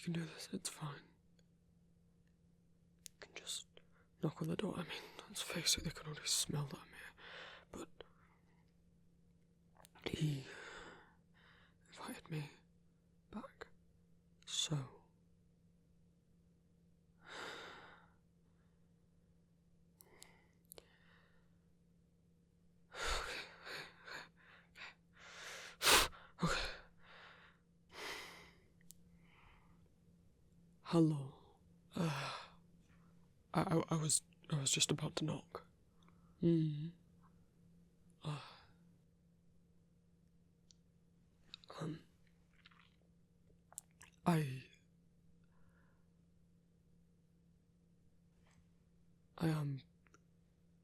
can do this, it's fine. You can just knock on the door. I mean, let's face it, they can already smell that I'm here. But he invited me back, so... Okay. Hello. I was just about to knock. I am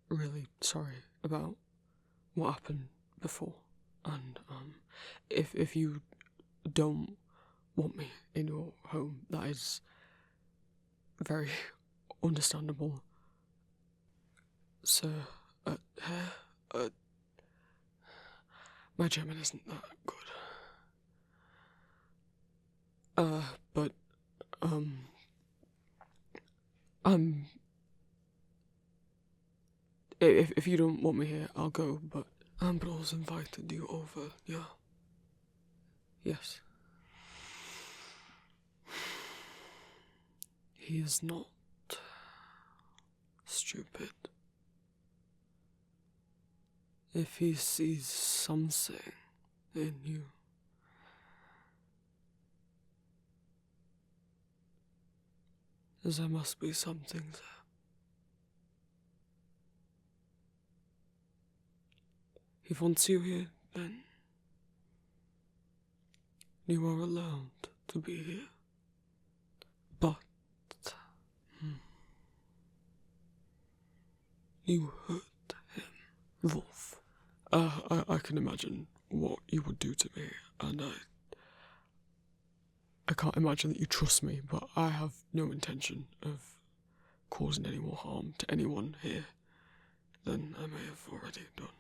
really sorry about what happened before, and if you don't want me in your home, that is very understandable, sir. My German isn't that good. But if you don't want me here, I'll go, but Ambros invited you over, yeah. Yes. He is not stupid. If he sees something in you, there must be something there. He wants you here, then you are allowed to be here. But you hurt him, Wolf. I can imagine what you would do to me, and I can't imagine that you trust me, but I have no intention of causing any more harm to anyone here than I may have already done.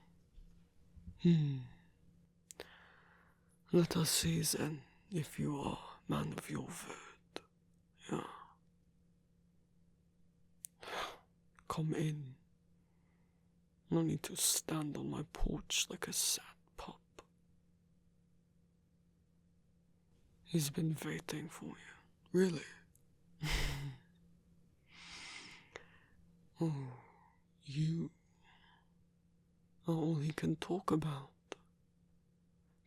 Let us see then if you are man of your word. Yeah. Come in. No need to stand on my porch like a sad pup. He's been waiting for you. Really? Oh, you are all he can talk about.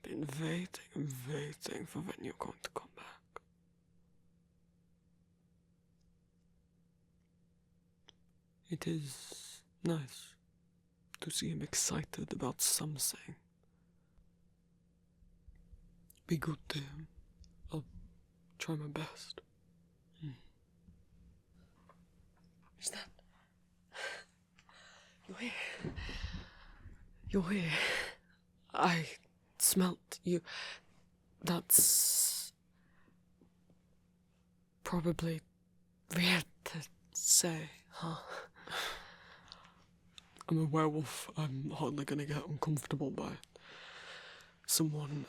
Been waiting and waiting for when you're going to come back. It is nice to see him excited about something. Be good to him. I'll try my best. Is that... You're here. You're here. I smelt you. That's probably weird to say, huh? I'm a werewolf. I'm hardly gonna get uncomfortable by someone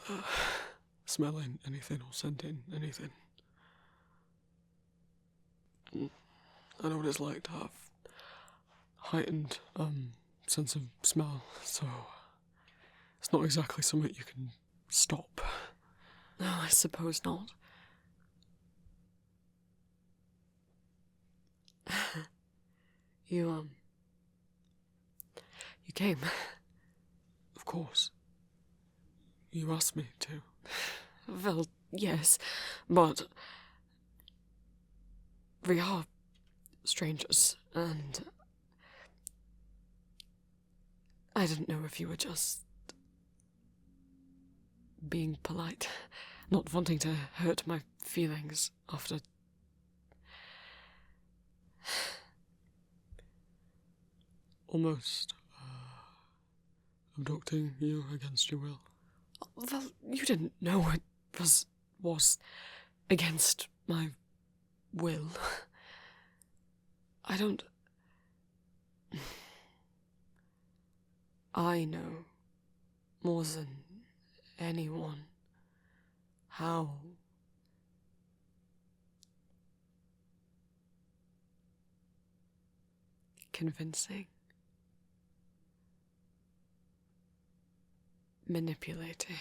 smelling anything or scenting anything. I know what it's like to have heightened sense of smell, so it's not exactly something you can stop. No, I suppose not. You came. Of course. You asked me to. Well, yes, but we are strangers, and I didn't know if you were just being polite, not wanting to hurt my feelings after... almost abducting you against your will. Well, you didn't know it was against my will. I don't... I know more than anyone how convincing, manipulating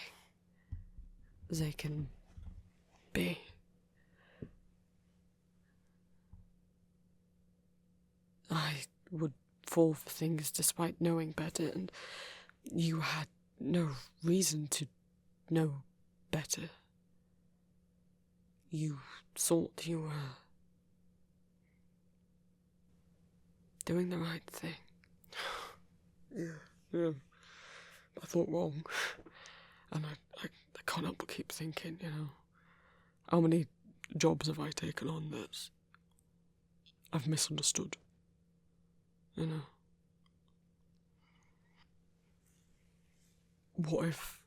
they can be. I would fall for things despite knowing better, and you had no reason to know better. You thought you were doing the right thing. Yeah. I thought wrong. And I can't help but keep thinking, how many jobs have I taken on that I've misunderstood? What if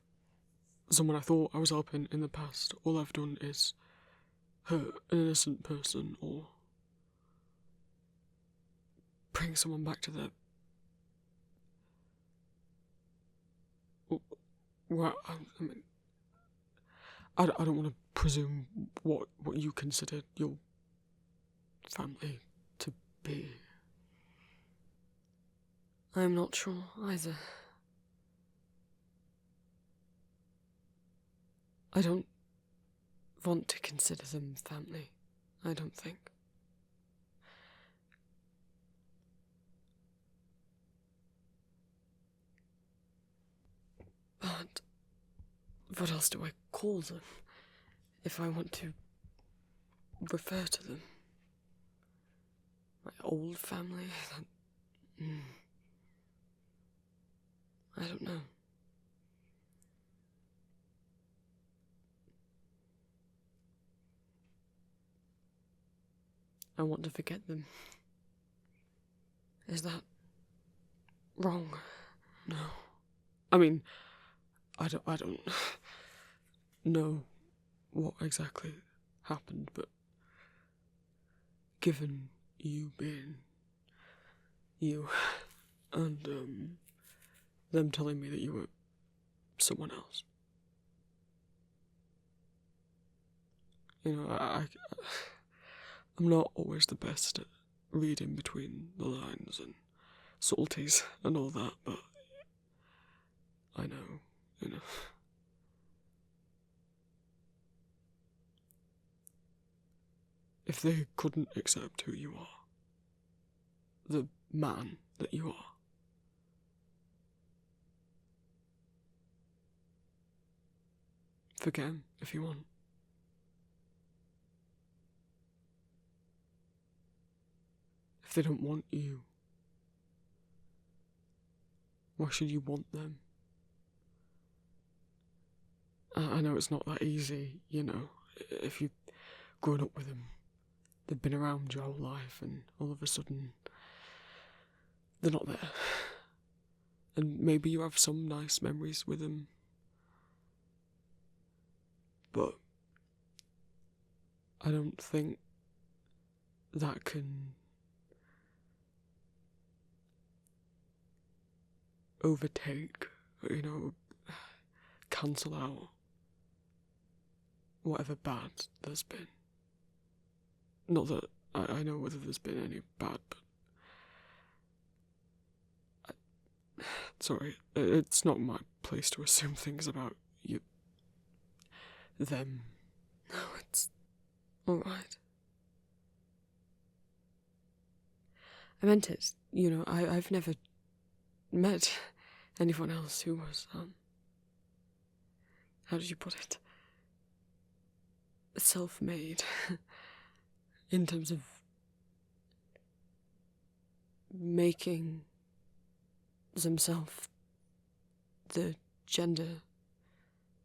someone I thought I was helping in the past, all I've done is hurt an innocent person or bring someone back to their... Well, I mean, I don't want to presume what you consider your family to be. I'm not sure either. I don't want to consider them family, I don't think. But what else do I call them if I want to refer to them? My old family? I don't know. I want to forget them. Is that wrong? No. I mean, I don't know what exactly happened, but given you being you and them telling me that you were someone else, I'm not always the best at reading between the lines and subtleties and all that, but I know. If they couldn't accept who you are, the man that you are, forget him if you want. If they don't want you, why should you want them? I know it's not that easy, if you've grown up with them, they've been around your whole life, and all of a sudden, they're not there. And maybe you have some nice memories with them, but I don't think that can overtake, cancel out whatever bad there's been. Not that I know whether there's been any bad, but... Sorry, it's not my place to assume things about you... them. No, it's alright. I meant it, I've never met anyone else who was, how did you put it? Self-made. In terms of making themselves the gender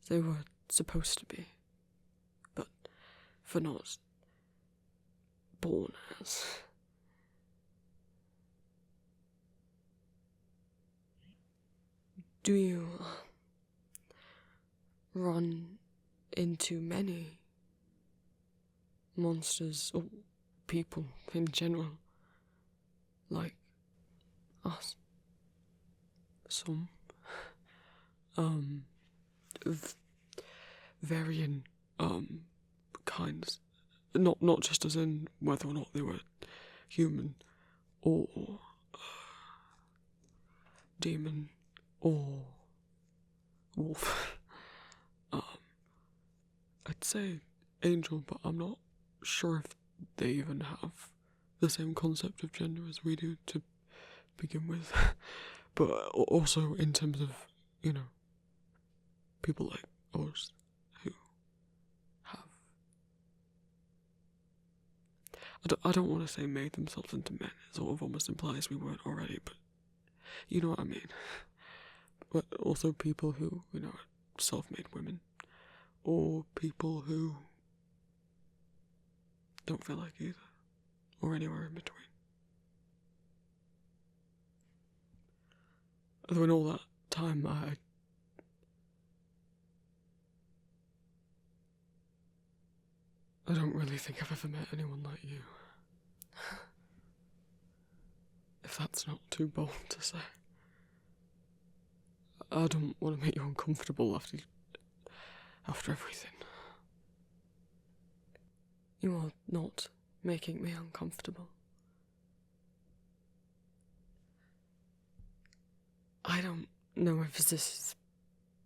they were supposed to be, but for not born as. Do you run into many monsters or people in general like us? Some. Varying, kinds. Not just as in whether or not they were human, or, demon or wolf. I'd say angel, but I'm not sure if they even have the same concept of gender as we do to begin with. But also in terms of, people like us who have... I don't want to say made themselves into men. It sort of almost implies we weren't already, but you know what I mean. But also people who, are self-made women. Or people who don't feel like either. Or anywhere in between. Although in all that time, I don't really think I've ever met anyone like you. If that's not too bold to say. I don't want to make you uncomfortable after everything. You are not making me uncomfortable. I don't know if this is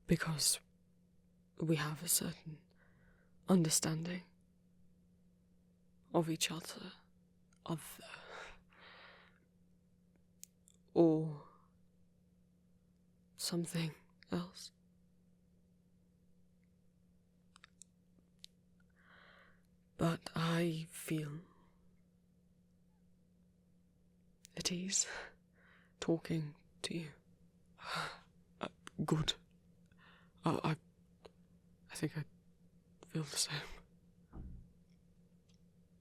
because we have a certain understanding of each other, or something else. But I feel at ease talking to you. Good. I think I feel the same.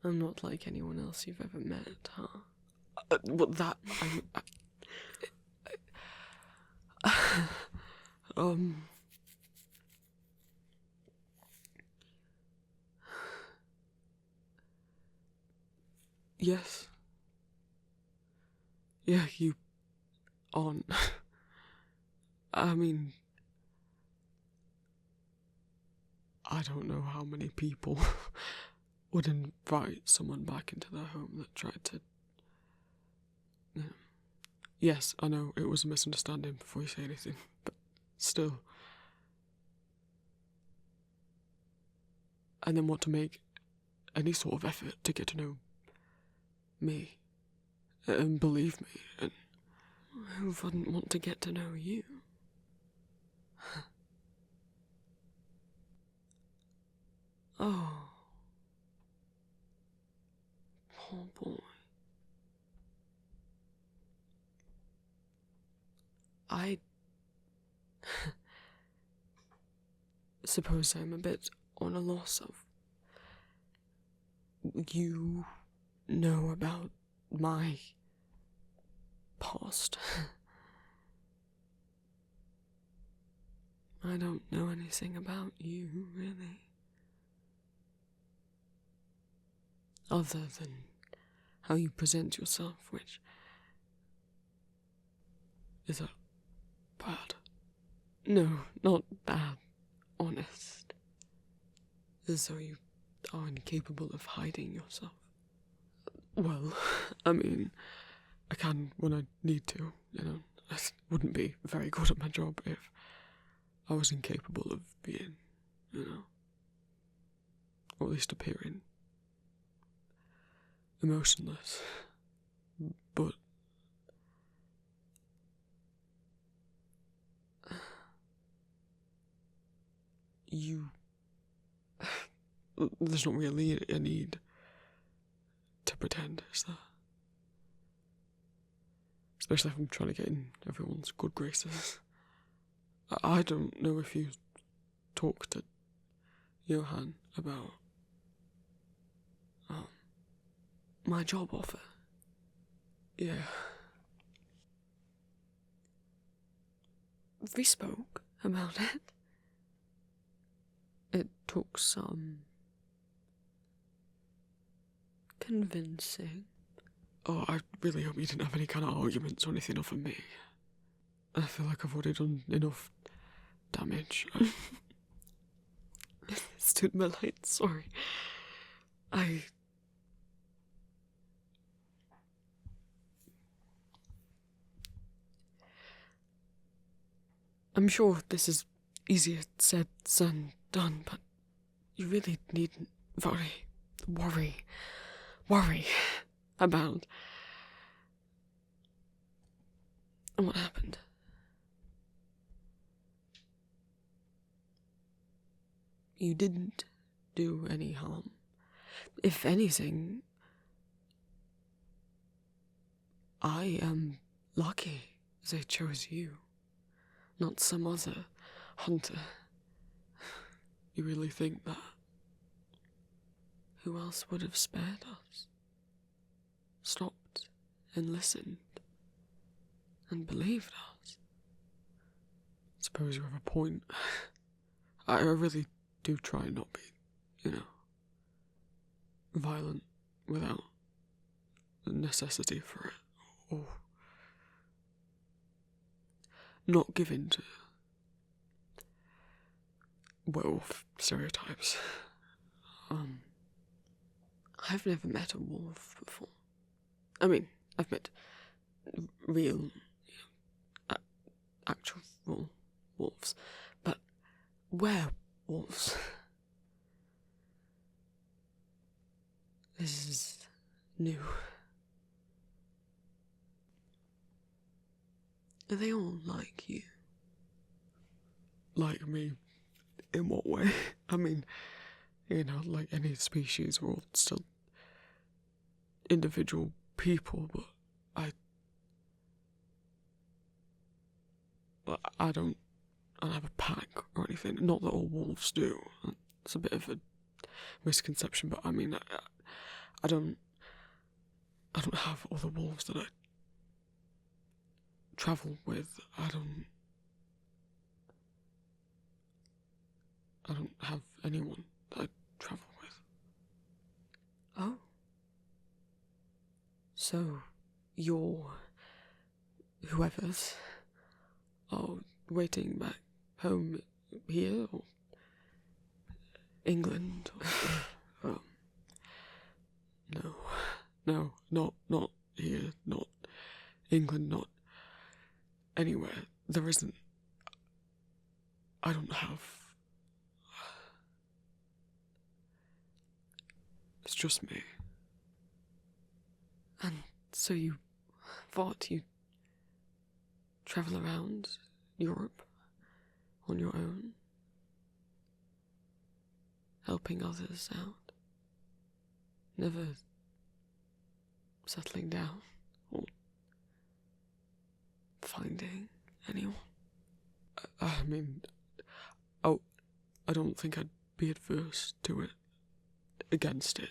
I'm not like anyone else you've ever met, huh? But that... Yes. Yeah, you aren't. I mean... I don't know how many people would invite someone back into their home that tried to... Yes, I know, it was a misunderstanding before you say anything, but still. And then want to make any sort of effort to get to know me and believe me, and who wouldn't want to get to know you? Oh, poor boy. I suppose I'm a bit on a loss of... You know about my past. I don't know anything about you, really. Other than how you present yourself, which... Is that bad? No, not bad. Honest. As though you are incapable of hiding yourself. Well, I mean, I can when I need to, I wouldn't be very good at my job if I was incapable of being, or at least appearing emotionless. But there's not really a need to pretend, is there? Especially if I'm trying to get in everyone's good graces. I don't know if you talked to Johan about my job offer. Yeah. We spoke about it. It took some convincing. Oh, I really hope you didn't have any kind of arguments or anything off of me. I feel like I've already done enough damage. Stood my light, sorry. I'm sure this is easier said than done, but you really needn't worry about what happened. You didn't do any harm. If anything, I am lucky they chose you, not some other hunter. You really think that? Who else would have spared us? Stopped and listened and believed us? Suppose you have a point. I really do try and not be, violent without the necessity for it, or not give in to werewolf stereotypes. I've never met a wolf before. I mean, I've met real, actual wolves, but werewolves. This is new. Are they all like you? Like me? In what way? I mean, like any species, we're all still individual people, but I don't have a pack or anything. Not that all wolves do. It's a bit of a misconception, but I mean, I don't have other wolves that I travel with. I don't have anyone that I travel with. Oh. So, your whoever's are waiting back home here, or England, or no, not here, not England, not anywhere. There isn't. I don't have. It's just me. And so you thought you'd travel around Europe on your own, helping others out, never settling down or finding anyone? I mean, I don't think I'd be adverse to it, against it,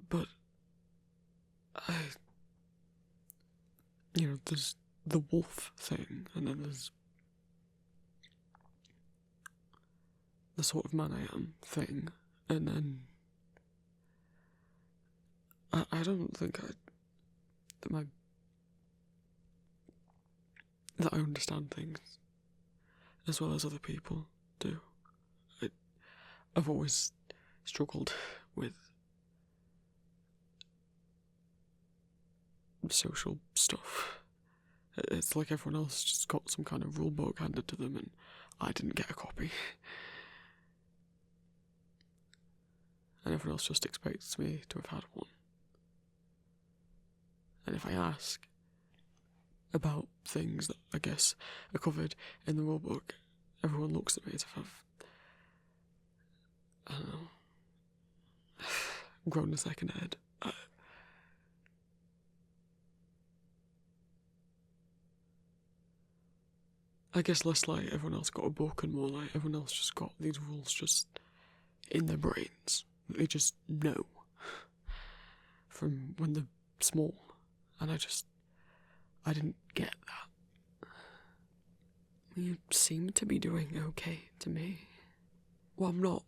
but there's the wolf thing, and then there's the sort of man I am thing, and then I don't think that I understand things as well as other people do. I've always struggled with social stuff. It's like everyone else just got some kind of rule book handed to them and I didn't get a copy. And everyone else just expects me to have had one. And if I ask about things that I guess are covered in the rule book, everyone looks at me as if I don't know, grown a second head. I guess less like everyone else got a book and more like everyone else just got these rules just in their brains. They just know from when they're small. And I didn't get that. You seem to be doing okay to me. Well, I'm not.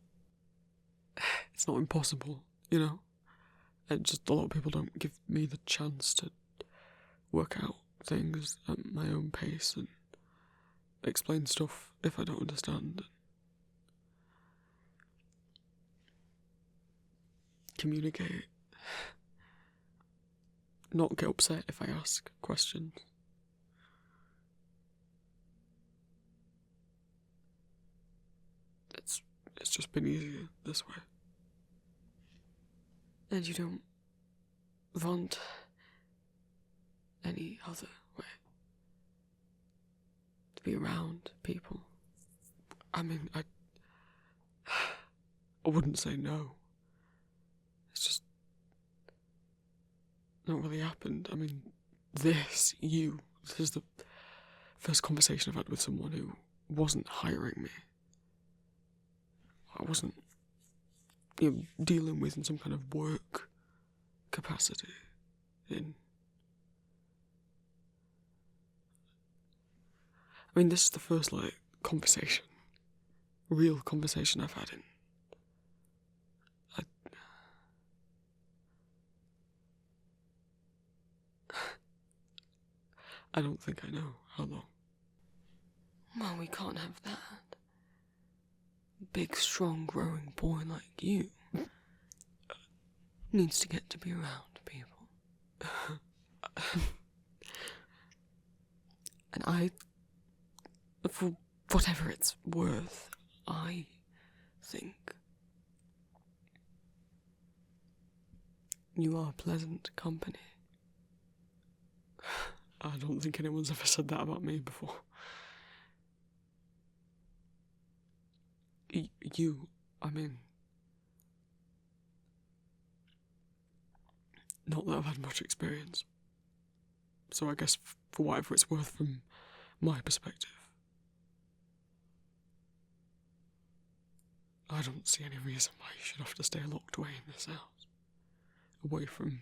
It's not impossible, And just a lot of people don't give me the chance to work out things at my own pace and explain stuff if I don't understand. Communicate. Not get upset if I ask questions. It's just been easier this way. And you don't want any other way to be around people? I mean, I wouldn't say no. It's just not really happened. I mean, this is the first conversation I've had with someone who wasn't hiring me. I wasn't, dealing with in some kind of work capacity. I mean, this is the first, conversation, real conversation I've had in. I don't think I know how long. Well, we can't have that. A big, strong, growing boy like you needs to get to be around people. And for whatever it's worth, I think you are pleasant company. I don't think anyone's ever said that about me before. I mean, not that I've had much experience. So I guess for whatever it's worth from my perspective, I don't see any reason why you should have to stay locked away in this house. Away from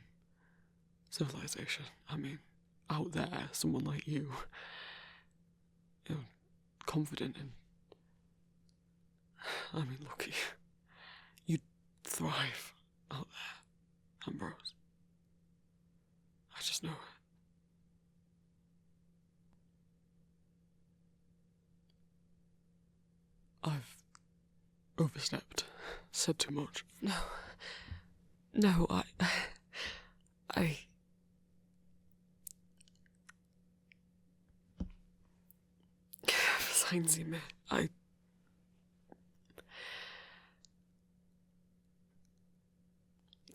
civilization. I mean, out there, someone like you, confident and, lucky. You'd thrive out there, Ambrose. I just know it. I've overstepped, said too much. No, I... Besides you,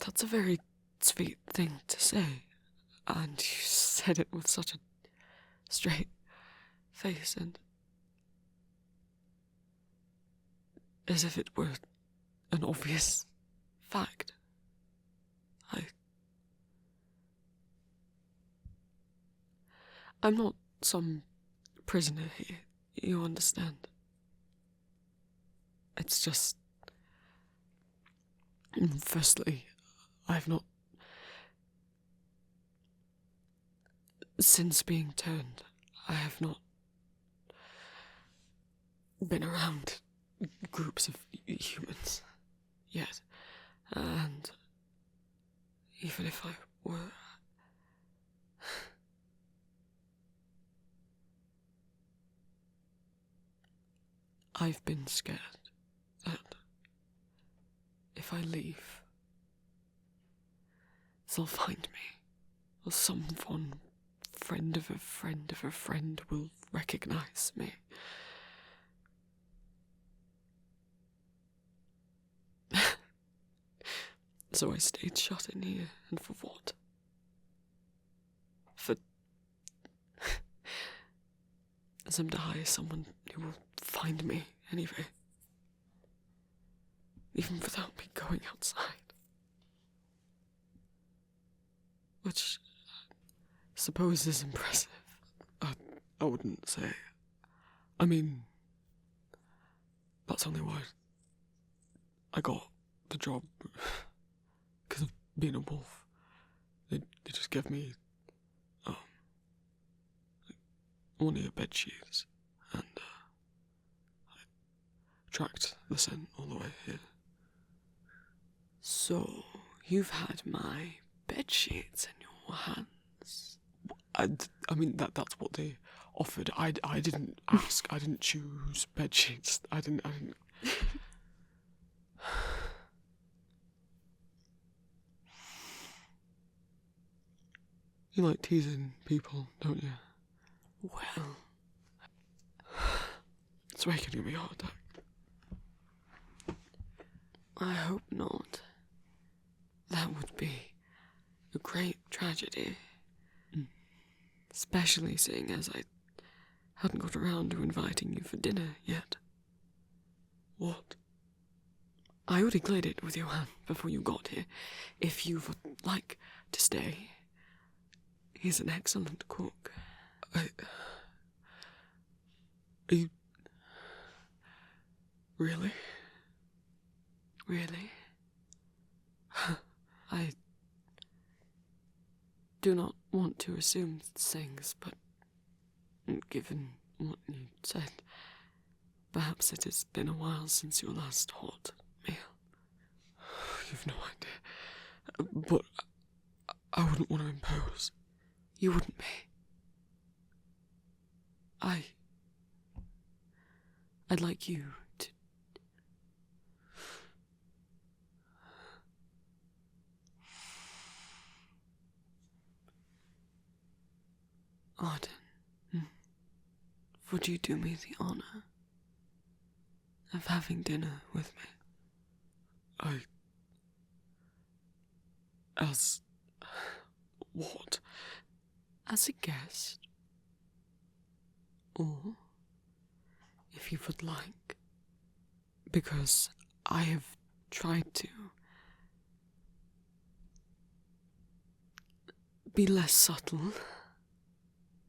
That's a very sweet thing to say, and you said it with such a straight face and as if it were an obvious fact. I'm not some prisoner here, you understand? It's just... Firstly, I've not... Since being turned, I have not been around groups of humans yet, and even if I were... I've been scared that if I leave, they'll find me, or someone, friend of a friend of a friend, will recognize me. So I stayed shut in here, and for what? For them to hire someone who will find me anyway, even without me going outside. Which I suppose is impressive. I wouldn't say. I mean, that's only why I got the job, because of being a wolf. They just gave me one of your bed sheets, and I tracked the scent all the way here. So, you've had my bed sheets in your hands? I mean, that's what they offered. I didn't ask. I didn't choose bed sheets. I didn't. You like teasing people, don't you? Well... It's making me a heart attack. I hope not. That would be a great tragedy. Especially seeing as I hadn't got around to inviting you for dinner yet. What? I already cleared it with Johan before you got here. If you would like to stay, he's an excellent cook. Are you... Really? Really? I do not want to assume things, but given what you said, perhaps it has been a while since your last hot meal. You've no idea. But I wouldn't want to impose. You wouldn't be. I'd like you to... Arden, would you do me the honour of having dinner with me? As... what? As a guest. Or, if you would like, because I have tried to be less subtle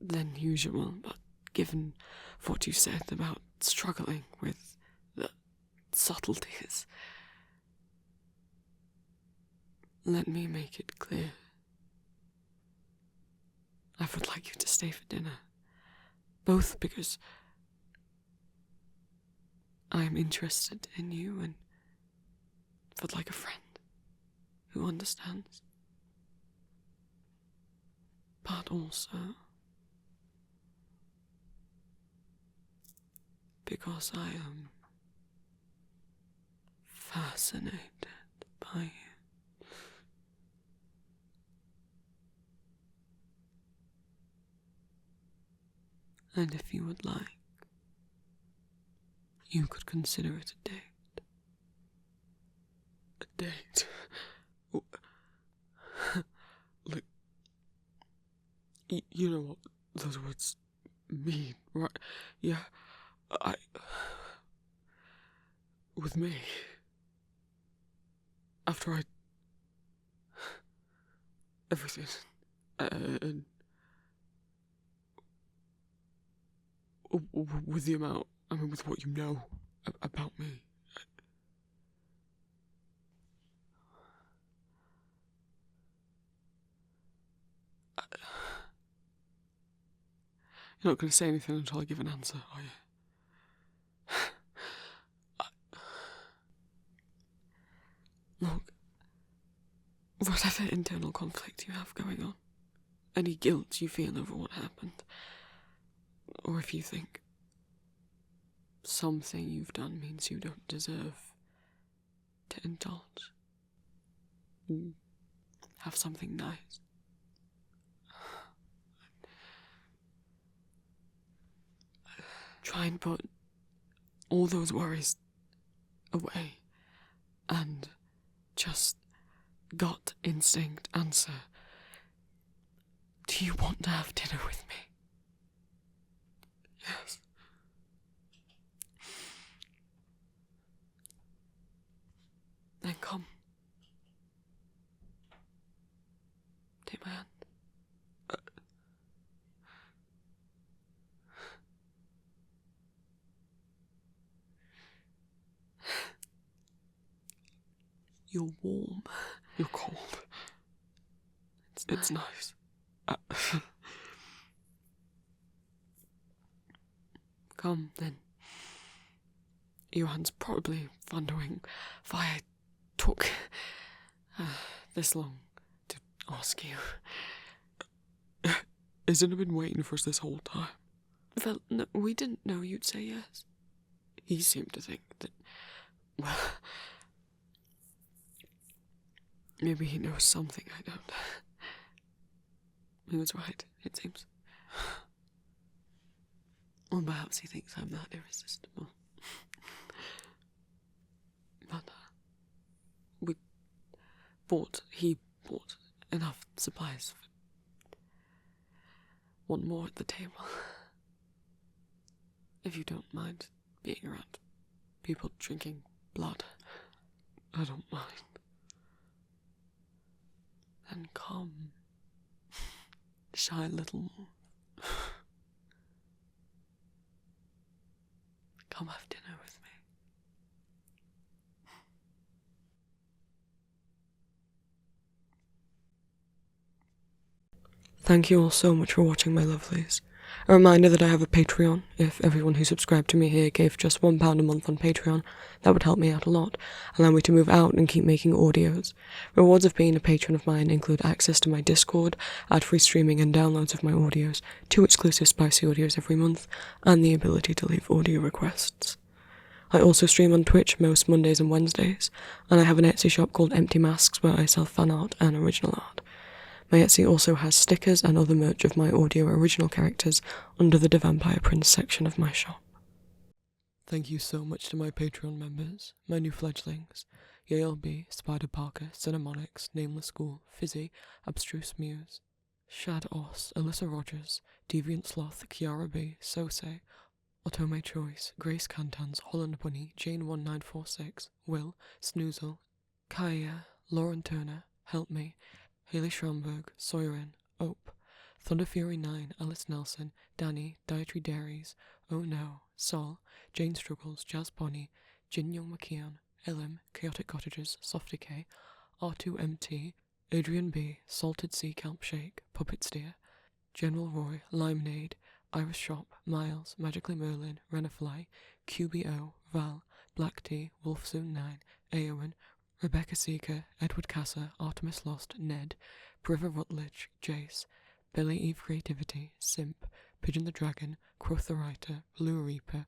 than usual, but given what you said about struggling with the subtleties, let me make it clear. I would like you to stay for dinner, both because I am interested in you and would like a friend who understands, but also because I am fascinated by you. And if you would like, you could consider it a date. A date? Like, you know what those words mean, right? Yeah, with me, after everything, and with the amount, with what you know about me. You're not going to say anything until I give an answer, are you? Look, whatever internal conflict you have going on, any guilt you feel over what happened, or if you think something you've done means you don't deserve to indulge, have something nice. Try and put all those worries away and just gut instinct answer. Do you want to have dinner with me? Yes. Then come. Take my hand. You're warm. You're cold. It's nice. Come, then. Johan's probably wondering why I took this long to ask you. Hasn't it been waiting for us this whole time? Well, no, we didn't know you'd say yes. He seemed to think that, well, maybe he knows something I don't. He was right, it seems. Or perhaps he thinks I'm that irresistible. But he bought enough supplies for one more at the table. If you don't mind being around people drinking blood. I don't mind. Then come, shy little wolf. Come have dinner with me. Thank you all so much for watching, my lovelies. A reminder that I have a Patreon. If everyone who subscribed to me here gave just £1 a month on Patreon, that would help me out a lot, allow me to move out and keep making audios. Rewards of being a patron of mine include access to my Discord, ad-free streaming and downloads of my audios, 2 exclusive spicy audios every month, and the ability to leave audio requests. I also stream on Twitch most Mondays and Wednesdays, and I have an Etsy shop called Empty Masks where I sell fan art and original art. My Etsy also has stickers and other merch of my audio original characters under the Vampire Prince section of my shop. Thank you so much to my Patreon members, my new fledglings, Yale B, Spider Parker, Cinemonix, Nameless School, Fizzy, Abstruse Muse, Shad Oss, Alyssa Rogers, Deviant Sloth, Kiara B, Sose, Otome Choice, Grace Cantans, Holland Bunny, Jane1946, Will, Snoozle, Kaya, Lauren Turner, Help Me, Haley Schramberg, Soirin, Ope, Thunder Fury 9, Alice Nelson, Danny, Dietary Dairies, Oh No, Sol, Jane Struggles, Jazz Bonnie, Jin Young McKeon, Elim, Chaotic Cottages, Softy K, R2MT, Adrian B, Salted Sea Kelp Shake, Puppet Steer, General Roy, Limonade, Iris Shop, Miles, Magically Merlin, Renafly, QBO, Val, Black Tea, Wolfsoon9, Eowyn, Rebecca Seeker, Edward Casser, Artemis Lost, Ned, Briver Rutledge, Jace, Billy Eve Creativity, Simp, Pigeon the Dragon, Quoth the Writer, Blue Reaper,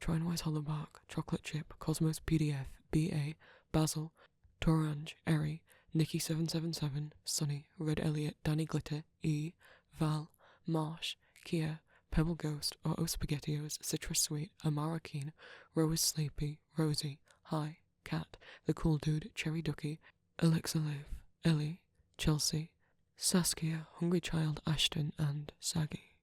Trinewise Hollowbark, Chocolate Chip, Cosmos PDF, BA, Basil, Torange, Eri, Nikki777, Sunny, Red Elliot, Danny Glitter, E, Val, Marsh, Kia, Pebble Ghost, O Spaghettios, Citrus Sweet, Amara Keen, Rose Sleepy, Rosie, Hi, Cat, The Cool Dude, Cherry Ducky, Alexa Live, Ellie, Chelsea, Saskia, Hungry Child, Ashton, and Saggy.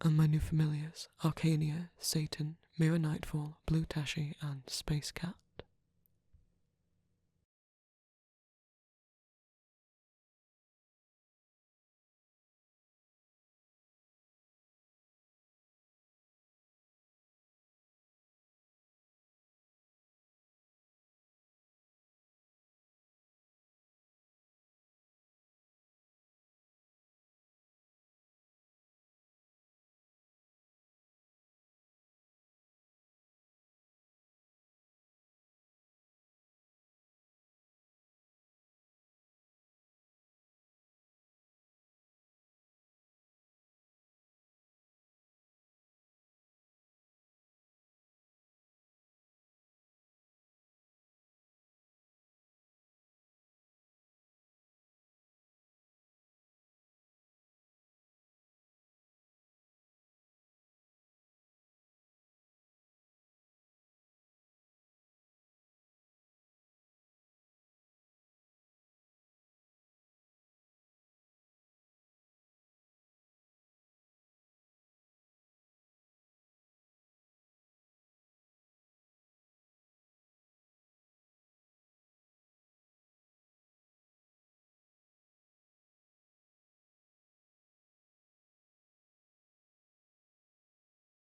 And my new familiars, Arcania, Satan, Mirror Nightfall, Blue Tashi, and Space Cat.